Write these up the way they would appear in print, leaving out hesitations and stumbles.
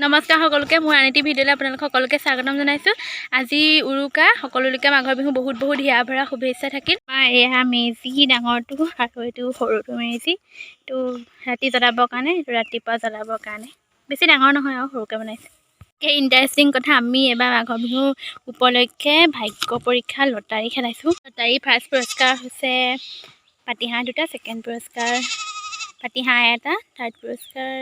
নমস্কাৰ সকলোকে মই আনিটি ভিডিঅ'লৈ আপোনালোক সকলোকে স্বাগতম জনাইছোঁ। আজি উৰুকা সকলোলৈকে মাঘৰ বিহু বহুত বহুত হিয়া ভৰা শুভেচ্ছা থাকিল। এয়া মেজি ডাঙৰটো আৰু এইটো সৰুটো মেজি, এইটো ৰাতি জ্বলাবৰ কাৰণে, এইটো ৰাতিপুৱা জ্বলাবৰ কাৰণে। বেছি ডাঙৰ নহয় আৰু সৰুকৈ বনাইছোঁ। ইণ্টাৰেষ্টিং কথা, আমি এবাৰ মাঘৰ বিহু উপলক্ষে ভাগ্য পৰীক্ষা লটাৰী খেলাইছোঁ। লটাৰী ফাৰ্ষ্ট পুৰস্কাৰ হৈছে পাতিহাঁহ 2টা, ছেকেণ্ড পুৰস্কাৰ পাতিহাঁহ 1টা, থাৰ্ড পুৰস্কাৰ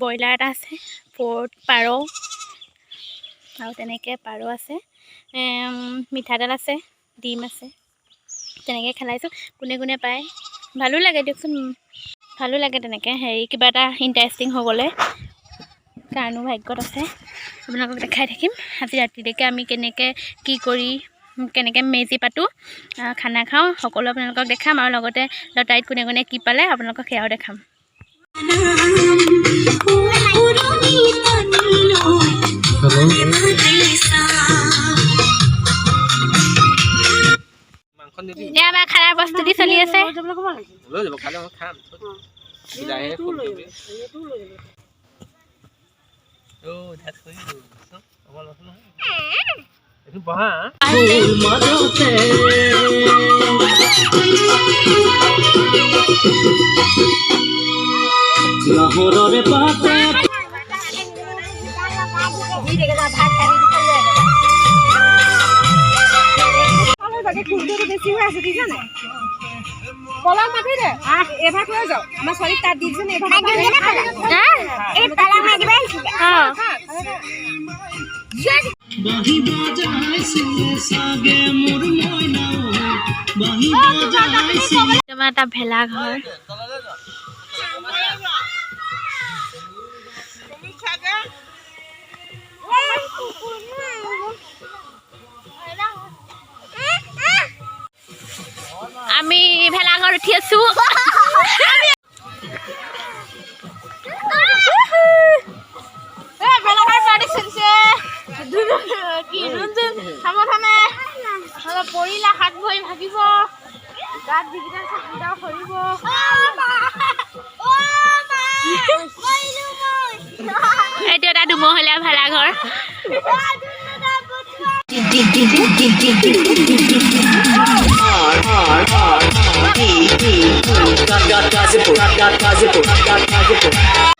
ব্ৰইলাৰ এটা আছে, ফ'ৰ্থ পাৰ আৰু তেনেকৈ পাৰ আছে, মিঠাতেল আছে, ডিম আছে, তেনেকৈ খেলাইছোঁ। কোনে কোনে পায় ভালো লাগে দিয়কচোন, ভালো লাগে তেনেকৈ কিবা এটা ইণ্টাৰেষ্টিং হ'বলৈ কাৰণো ভাগ্যত আছে। আপোনালোকক দেখাই থাকিম আজি ৰাতিলৈকে আমি কেনেকৈ কি কৰি কেনেকৈ মেজি পাতোঁ, খানা খাওঁ, সকলো আপোনালোকক দেখাম আৰু লগতে লটাৰীত কোনে কোনে কি পালে আপোনালোকক সেয়াও দেখাম। আমাৰ খানাৰ প্ৰস্তুতি চলি আছে। এটা ভেলাঘৰ আমি ভেলাঘৰ উঠি আছো। পৰিলা হাত ভৰি ভাগিব, গাত যিকেইটা সৰিব। এইটো এটা দুমহলীয়া ভেলাঘৰ। Gazipo